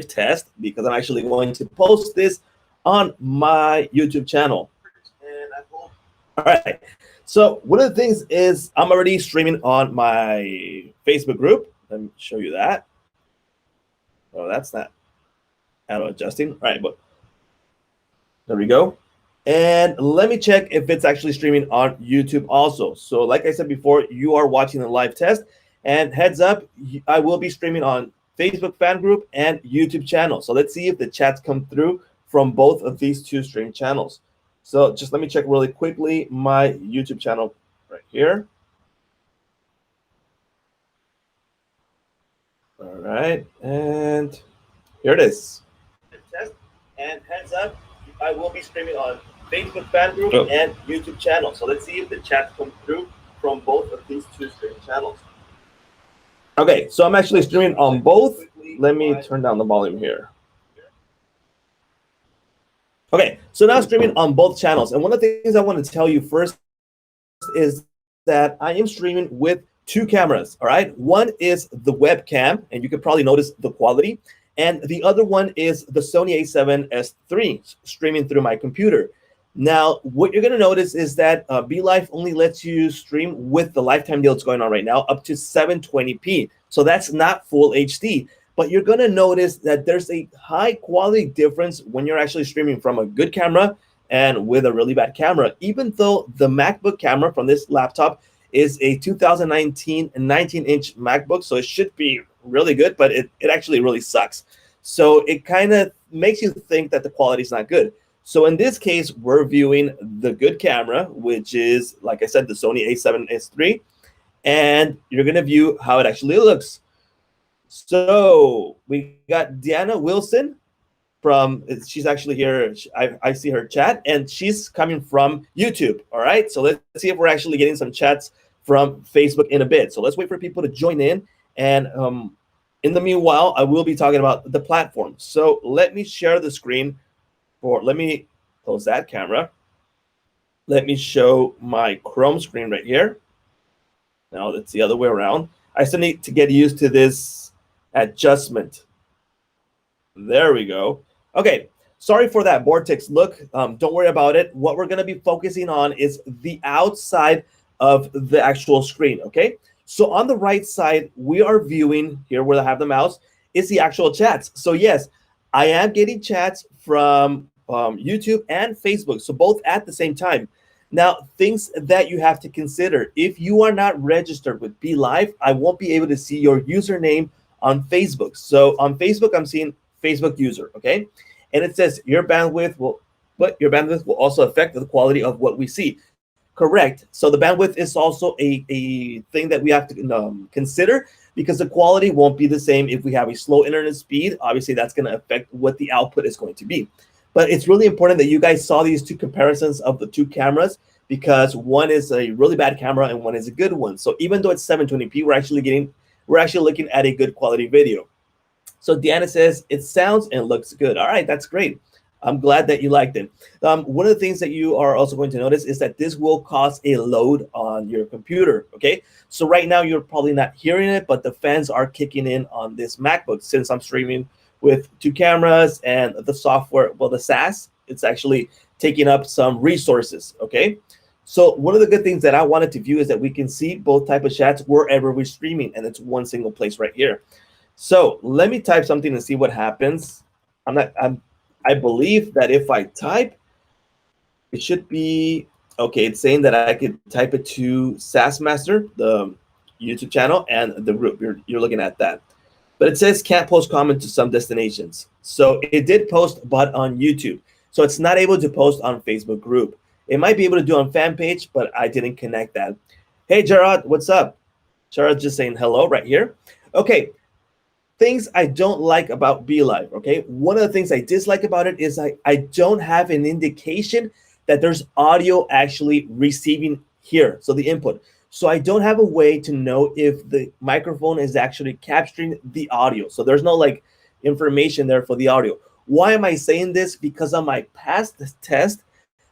test because I'm actually going to post this on my YouTube channel. And I hope. All right. So one of the things is I'm already streaming on my Facebook group. Let me show you that. Oh, that's not auto adjusting. All right, but there we go. And let me check if it's actually streaming on YouTube also. So like I said before, you are watching the live test. And heads up, I will be streaming on Facebook fan group and YouTube channel. So let's see if the chats come through from both of these two stream channels. So just let me check really quickly my YouTube channel right here. All right, and here it is. And heads up, I will be streaming on Facebook fan group and YouTube channel. So let's see if the chats come through from both of these two stream channels. Okay, so I'm actually streaming on both. Let me turn down the volume here. Okay, so now streaming on both channels. And one of the things I want to tell you first is that I am streaming with two cameras, all right? One is the webcam, and you can probably notice the quality. And the other one is the Sony a7S III streaming through my computer. Now, what you're going to notice is that BeLive only lets you stream with the lifetime deal that's going on right now up to 720p. So that's not full HD. But you're going to notice that there's a high quality difference when you're actually streaming from a good camera and with a really bad camera. Even though the MacBook camera from this laptop is a 2019 19-inch MacBook, so it should be really good, but it actually really sucks. So it kind of makes you think that the quality is not good. So in this case, we're viewing the good camera, which is, like I said, the Sony a7S III, and you're going to view how it actually looks. So we got Deanna Wilson from, she's actually here. I see her chat, and she's coming from YouTube. All right, so let's see if we're actually getting some chats from Facebook in a bit. So let's wait for people to join in. And in the meanwhile, I will be talking about the platform. So let me share the screen let me close that camera. Let me show my Chrome screen right here. Now it's the other way around. I still need to get used to this adjustment. There we go. Okay, sorry for that vortex look. Don't worry about it. What we're going to be focusing on is the outside of the actual screen, okay? So on the right side, we are viewing, here where I have the mouse, is the actual chats. So yes, I am getting chats from YouTube and Facebook, so both at the same time. Now, things that you have to consider. If you are not registered with BeLive, I won't be able to see your username on Facebook. So on Facebook, I'm seeing Facebook user, okay? And it says your bandwidth will also affect the quality of what we see. Correct. So the bandwidth is also a thing that we have to consider, because the quality won't be the same if we have a slow internet speed. Obviously, that's going to affect what the output is going to be. But it's really important that you guys saw these two comparisons of the two cameras, because one is a really bad camera and one is a good one. So even though it's 720p, we're actually looking at a good quality video. So Deanna says it sounds and looks good. All right, that's great. I'm glad that you liked it. One of the things that you are also going to notice is that this will cause a load on your computer, okay? So right now you're probably not hearing it, but the fans are kicking in on this MacBook since I'm streaming with two cameras and the software, well, the SaaS, it's actually taking up some resources, okay? So one of the good things that I wanted to view is that we can see both type of chats wherever we're streaming, and it's one single place right here. So let me type something and see what happens. I believe that if I type, it should be, okay, it's saying that I could type it to SaaS Master, the YouTube channel, and the group. You're looking at that. But it says can't post comment to some destinations. So it did post, but on YouTube. So it's not able to post on Facebook group. It might be able to do on fan page, but I didn't connect that. Hey, Gerard, what's up? Gerard's just saying hello right here. Okay. Things I don't like about BeLive, okay? One of the things I dislike about it is I don't have an indication that there's audio actually receiving here, so the input. So I don't have a way to know if the microphone is actually capturing the audio. So there's no like information there for the audio. Why am I saying this? Because on my past test,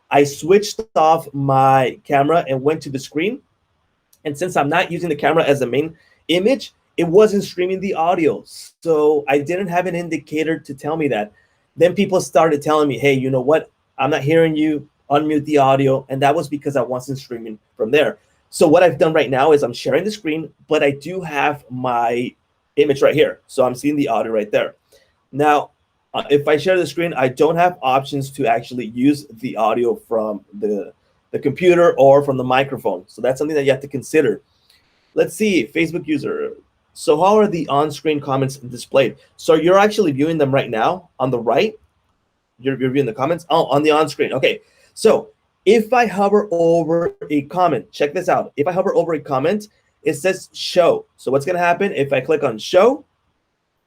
I switched off my camera and went to the screen. And since I'm not using the camera as the main image, it wasn't streaming the audio. So I didn't have an indicator to tell me that. Then people started telling me, hey, you know what? I'm not hearing you. Unmute the audio. And that was because I wasn't streaming from there. So what I've done right now is I'm sharing the screen, but I do have my image right here. So I'm seeing the audio right there. Now, if I share the screen, I don't have options to actually use the audio from the computer or from the microphone. So that's something that you have to consider. Let's see, Facebook user. So how are the on-screen comments displayed? So you're actually viewing them right now on the right. You're viewing the comments on the on-screen. Okay, so if I hover over a comment, check this out. If I hover over a comment, it says show. So what's gonna happen if I click on show?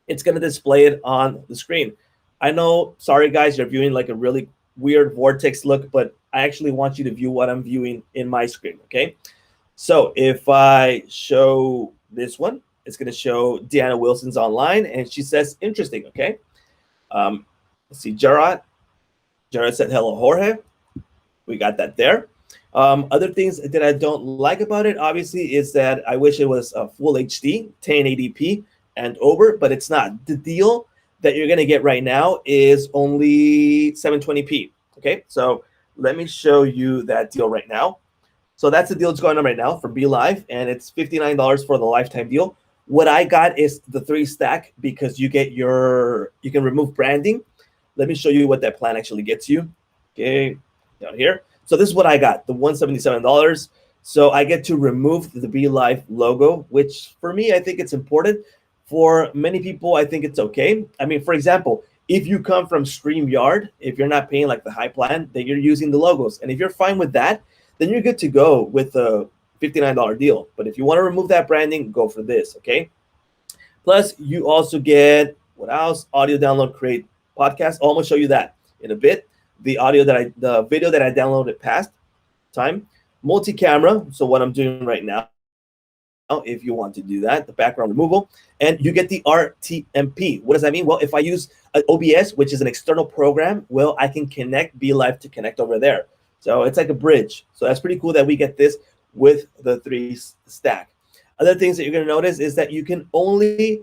It's gonna display it on the screen. I know, sorry guys, you're viewing like a really weird vortex look, but I actually want you to view what I'm viewing in my screen, okay? So if I show this one, it's gonna show Deanna Wilson's online and she says, interesting, okay? Let's see, Gerard said, hello, Jorge. We got that there. Other things that I don't like about it, obviously, is that I wish it was a full HD, 1080p and over, but it's not. The deal that you're gonna get right now is only 720p, okay? So let me show you that deal right now. So that's the deal that's going on right now for BeLive, and it's $59 for the lifetime deal. What I got is the 3-stack because you can remove branding. Let me show you what that plan actually gets you. Okay, down here. So this is what I got, the $177. So I get to remove the BeLive logo, which for me, I think it's important. For many people, I think it's okay. I mean, for example, if you come from StreamYard, if you're not paying like the high plan, then you're using the logos. And if you're fine with that, then you're good to go with a $59 deal. But if you want to remove that branding, go for this, okay? Plus, you also get, what else? Audio download, create podcast. I'll almost show you that in a bit. The video that I downloaded past time. Multi-camera, so what I'm doing right now, if you want to do that, the background removal, and you get the RTMP. What does that mean? Well, if I use an OBS, which is an external program, well, I can connect BeLive to connect over there. So it's like a bridge. So that's pretty cool that we get this with the 3-stack. Other things that you're going to notice is that you can only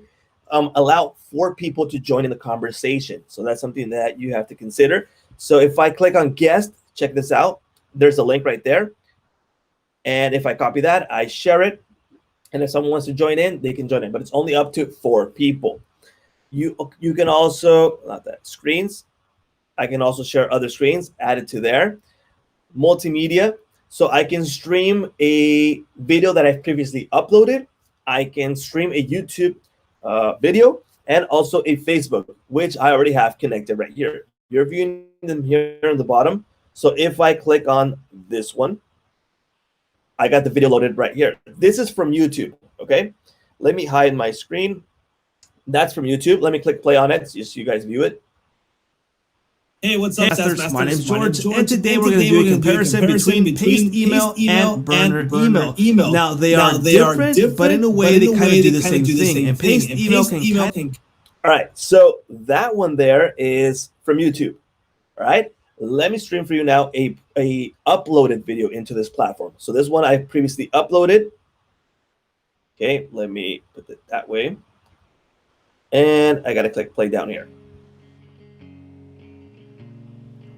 allow 4 people to join in the conversation. So that's something that you have to consider. So if I click on guest, check this out. There's a link right there. And if I copy that, I share it. And if someone wants to join in, they can join in. But it's only up to 4 people. You can also, not that, screens. I can also share other screens, add it to there. Multimedia. So I can stream a video that I've previously uploaded. I can stream a YouTube video and also a Facebook, which I already have connected right here. You're viewing them here on the bottom. So if I click on this one, I got the video loaded right here. This is from YouTube, okay? Let me hide my screen. That's from YouTube. Let me click play on it so you guys view it. Hey, what's up, Masters? My name's George, and today we're going to do a comparison between paste email and burner email. Now, they are different, but in a way, they kind of do the same thing. And paste email can All right, so that one there is from YouTube, all right? Let me stream for you now a uploaded video into this platform. So this one I previously uploaded. Okay, let me put it that way. And I got to click play down here.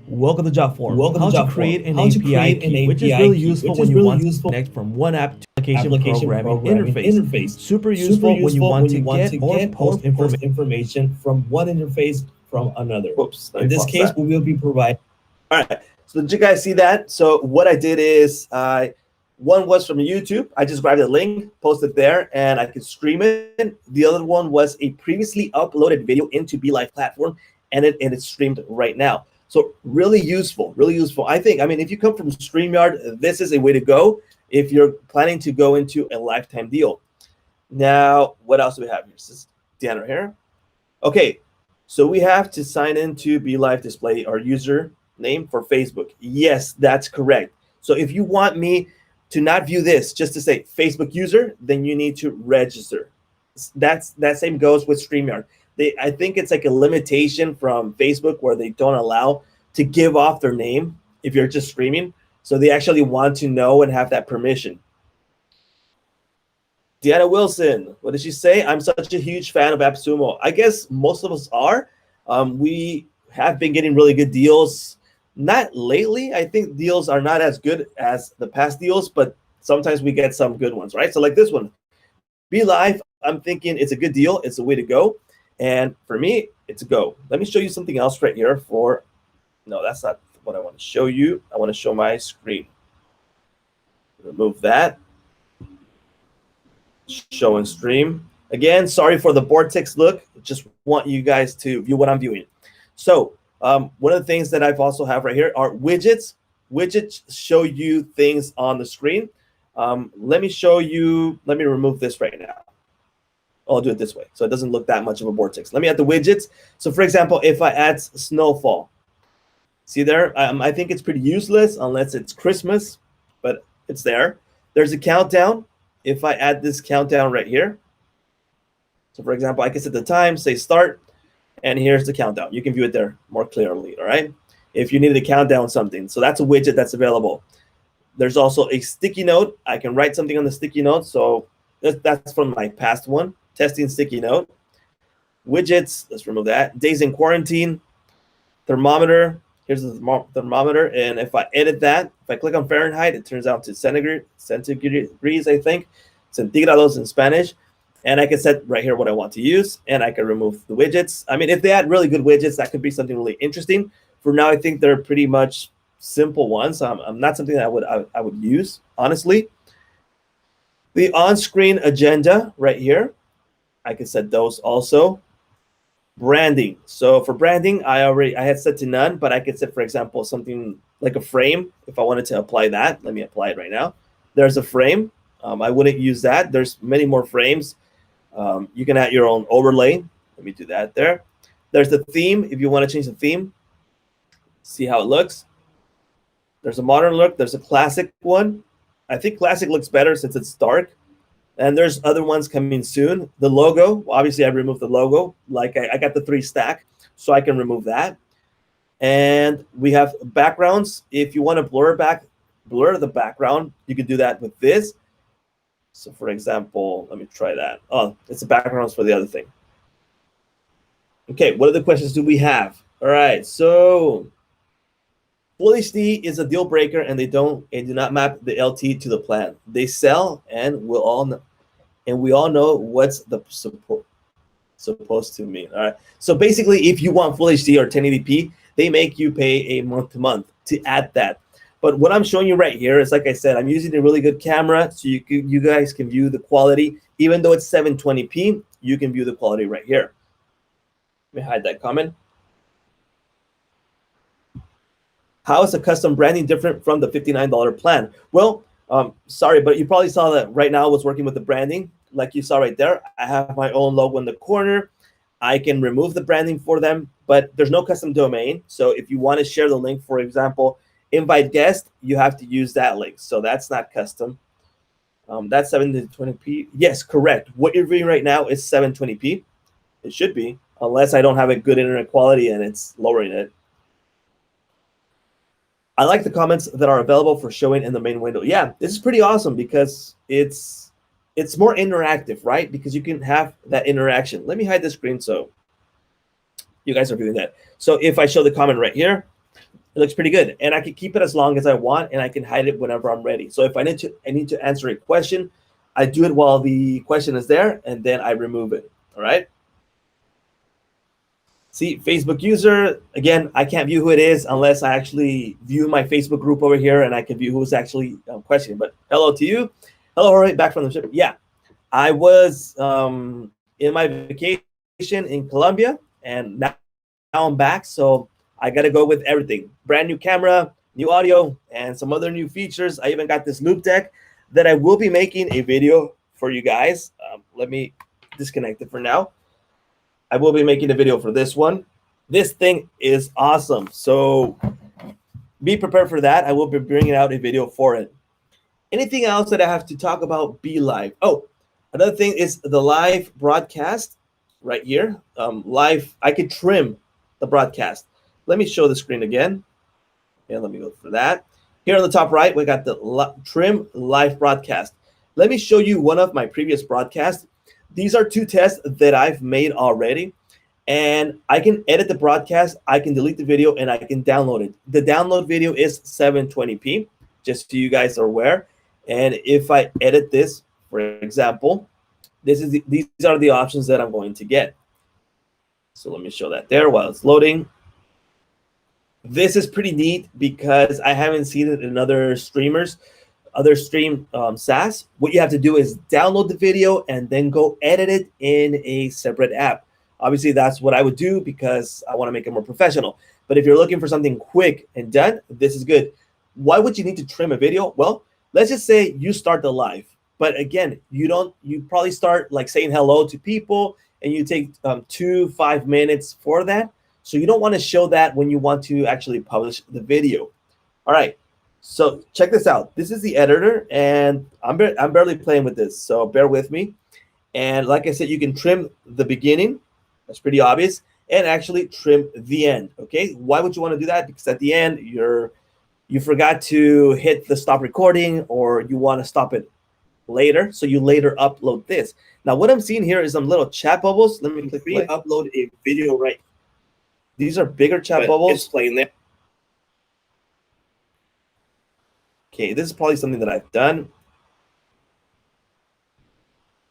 Welcome to Jotform. Welcome how to to create an How to API create an key, which is API really key, useful which when is you really want to useful connect from one app to application programming interface. Super Super useful when you want to get or get post information from one interface from another. Whoops. In this case, we will be providing. All right. So did you guys see that? So what I did is one was from YouTube. I just grabbed the link, posted there, and I could stream it. The other one was a previously uploaded video into BeLive platform, and it's streamed right now. So really useful, really useful. I think, I mean, if you come from StreamYard, this is a way to go if you're planning to go into a lifetime deal. Now, what else do we have here? This is Deanna here. Okay, so we have to sign into BeLive display our username for Facebook. Yes, that's correct. So if you want me to not view this, just to say Facebook user, then you need to register. That same goes with StreamYard. I think it's like a limitation from Facebook where they don't allow to give off their name if you're just streaming. So they actually want to know and have that permission. Deanna Wilson, what did she say? I'm such a huge fan of AppSumo. I guess most of us are. We have been getting really good deals. Not lately. I think deals are not as good as the past deals, but sometimes we get some good ones, right? So like this one, BeLive, I'm thinking it's a good deal. It's a way to go. And for me, it's a go. Let me show you something else right here for, no, that's not what I want to show you. I want to show my screen. Remove that. Show and stream. Again, sorry for the vortex look. Just want you guys to view what I'm viewing. So one of the things that I've also have right here are widgets. Widgets show you things on the screen. Let me show you. Let me remove this right now. I'll do it this way so it doesn't look that much of a vortex. Let me add the widgets. So for example, if I add snowfall, see there, I think it's pretty useless unless it's Christmas, but it's there. There's a countdown. If I add this countdown right here, so for example, I can set the time, say start, and here's the countdown. You can view it there more clearly, all right? If you needed to count down something. So that's a widget that's available. There's also a sticky note. I can write something on the sticky note. So that's from my past one, testing sticky note. Widgets, let's remove that. Days in quarantine, thermometer. Here's the thermometer, and if I edit that, if I click on Fahrenheit, it turns out to centigrades, I think, centígrados in Spanish, and I can set right here what I want to use, and I can remove the widgets. I mean, if they had really good widgets, that could be something really interesting. For now, I think they're pretty much simple ones. I'm not something that I would use, honestly. The on-screen agenda right here, I can set those also. Branding. So for branding, I had set to none, but I could set, for example, something like a frame if I wanted to apply that. Let me apply it right now. There's a frame. I wouldn't use that. There's many more frames. You can add your own overlay. Let me do that there. There's the theme. If you want to change the theme, see how it looks. There's a modern look. There's a classic one. I think classic looks better since it's dark. And there's other ones coming soon. The logo, obviously I removed the logo. Like I got the 3 stack, so I can remove that. And we have backgrounds. If you want to blur the background, you can do that with this. So for example, let me try that. Oh, it's the backgrounds for the other thing. Okay, what other questions do we have? All right, so Full HD is a deal breaker, and they do not map the LT to the plan. They sell, and we all know what's the supposed to mean. All right. So basically, if you want Full HD or 1080p, they make you pay a month to month to add that. But what I'm showing you right here is, like I said, I'm using a really good camera, so you guys can view the quality. Even though it's 720p, you can view the quality right here. Let me hide that comment. How is a custom branding different from the $59 plan? Well, sorry, but you probably saw that right now I was working with the branding. Like you saw right there, I have my own logo in the corner. I can remove the branding for them, but there's no custom domain. So if you want to share the link, for example, invite guest, you have to use that link. So that's not custom. That's 720p. Yes, correct. What you're viewing right now is 720p. It should be, unless I don't have a good internet quality and it's lowering it. I like the comments that are available for showing in the main window. Yeah, this is pretty awesome because it's more interactive, right? Because you can have that interaction. Let me hide the screen so you guys are viewing that. So if I show the comment right here, it looks pretty good. And I can keep it as long as I want, and I can hide it whenever I'm ready. So if I need to answer a question, I do it while the question is there, and then I remove it, all right? See, Facebook user, again, I can't view who it is unless I actually view my Facebook group over here, and I can view who's actually questioning. But hello to you. Hello, Jorge, back from the ship. Yeah, I was in my vacation in Colombia, and now I'm back. So I got to go with everything. Brand new camera, new audio, and some other new features. I even got this loop deck that I will be making a video for you guys. Let me disconnect it for now. I will be making a video for this one. This thing is awesome. So be prepared for that. I will be bringing out a video for it. Anything else that I have to talk about BeLive? Oh, another thing is the live broadcast right here. Live, I could trim the broadcast. Let me show the screen again. Yeah, let me go for that. Here on the top right, we got the trim live broadcast. let me show you one of my previous broadcasts. These are 2 tests that I've made already. And I can edit the broadcast, I can delete the video, and I can download it. The download video is 720p, just so you guys are aware. And if I edit this, for example, these are the options that I'm going to get. So let me show that there while it's loading. This is pretty neat because I haven't seen it in other streamers, other stream SaaS. What you have to do is download the video and then go edit it in a separate app. Obviously, that's what I would do because I want to make it more professional. But if you're looking for something quick and done, this is good. Why would you need to trim a video? Well, let's just say you start the live. But again, you probably start like saying hello to people and you take 2-5 minutes for that. So you don't want to show that when you want to actually publish the video. All right, so check this out. This is the editor and I'm barely playing with this, so bear with me. And like I said, you can trim the beginning. That's pretty obvious. And actually trim the end, okay? Why would you want to do that? Because at the end, you forgot to hit the stop recording or you want to stop it later, so you later upload this. Now, what I'm seeing here is some little chat bubbles. Let me click play. Upload a video right. These are bigger chat bubbles. It's playing there. Okay, this is probably something that I've done.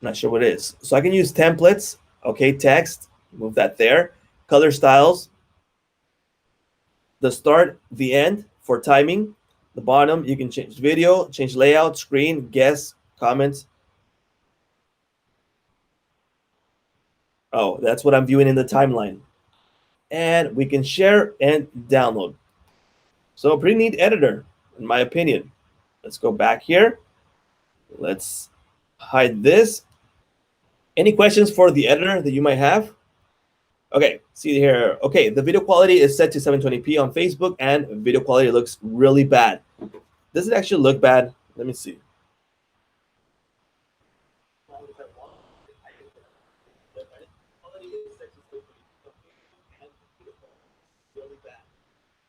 Not sure what it is. So I can use templates, okay, text. Move that there. Color styles. The start, the end for timing. The bottom, you can change video, change layout, screen, guess, comments. Oh, that's what I'm viewing in the timeline. And we can share and download. So pretty neat editor, in my opinion. Let's go back here. Let's hide this. Any questions for the editor that you might have? Okay, see here. Okay, the video quality is set to 720p on Facebook, and video quality looks really bad. Does it actually look bad? Let me see.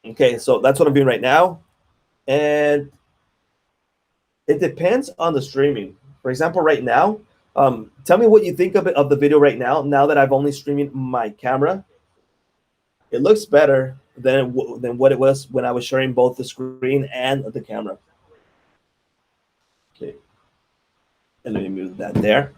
Okay, so that's what I'm doing right now. And it depends on the streaming. For example, right now, tell me what you think of the video right now. Now that I've only streaming my camera, it looks better than what it was when I was sharing both the screen and the camera. Okay, and let me move that there.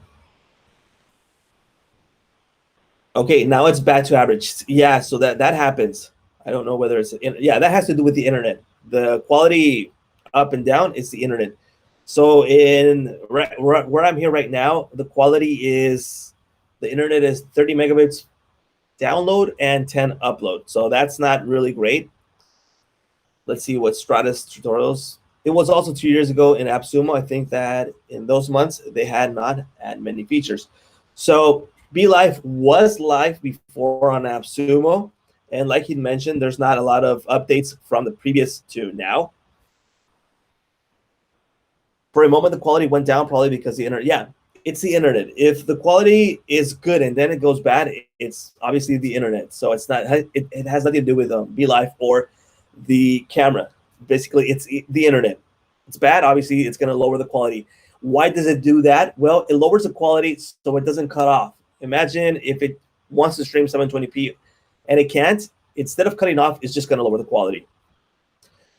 Okay, now it's back to average. Yeah, so that happens. I don't know whether it's that has to do with the internet. The quality up and down is the internet. So where I'm here right now, the quality is, the internet is 30 megabits download and 10 upload. So that's not really great. Let's see what Stratus tutorials. It was also 2 years ago in AppSumo. I think that in those months, they had not had many features. So BeLive was live before on AppSumo. And like he mentioned, there's not a lot of updates from the previous to now. For a moment, the quality went down probably because the internet. Yeah, it's the internet. If the quality is good and then it goes bad, it's obviously the internet. So it's not. It has nothing to do with BeLive or the camera. Basically, it's the internet. It's bad. Obviously, it's going to lower the quality. Why does it do that? Well, it lowers the quality so it doesn't cut off. Imagine if it wants to stream 720p and it can't. Instead of cutting off, it's just going to lower the quality.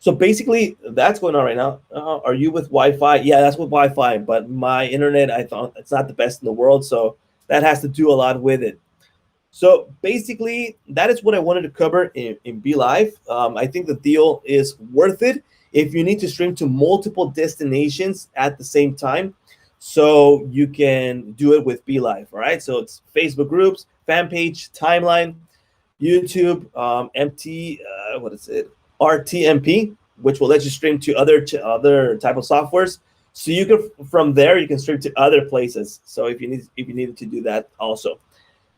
So basically, that's going on right now. Are you with Wi-Fi? Yeah, that's with Wi-Fi. But my internet, I thought it's not the best in the world. So that has to do a lot with it. So basically, that is what I wanted to cover in BeLive. I think the deal is worth it if you need to stream to multiple destinations at the same time. So you can do it with BeLive, all right? So it's Facebook groups, fan page, timeline, YouTube, RTMP, which will let you stream to other type of softwares. So you can, from there, you can stream to other places. So if you needed to do that also.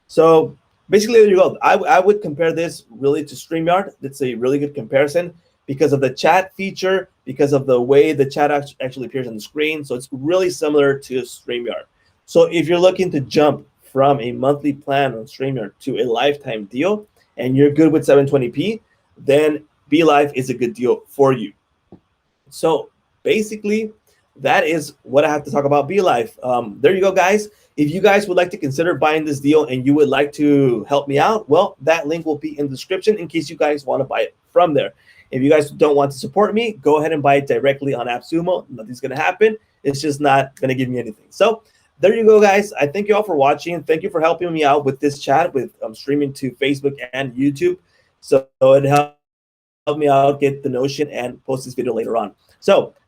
So basically, there you go. I would compare this really to StreamYard. It's a really good comparison because of the chat feature, because of the way the chat actually appears on the screen. So it's really similar to StreamYard. So if you're looking to jump from a monthly plan on StreamYard to a lifetime deal, and you're good with 720p, then BeLive is a good deal for you. So basically, that is what I have to talk about BeLive. There you go, guys. If you guys would like to consider buying this deal and you would like to help me out, well, that link will be in the description in case you guys want to buy it from there. If you guys don't want to support me, go ahead and buy it directly on AppSumo. Nothing's going to happen. It's just not going to give me anything. So there you go, guys. I thank you all for watching. Thank you for helping me out with this chat, with streaming to Facebook and YouTube. So it helped me out get the notion and post this video later on. So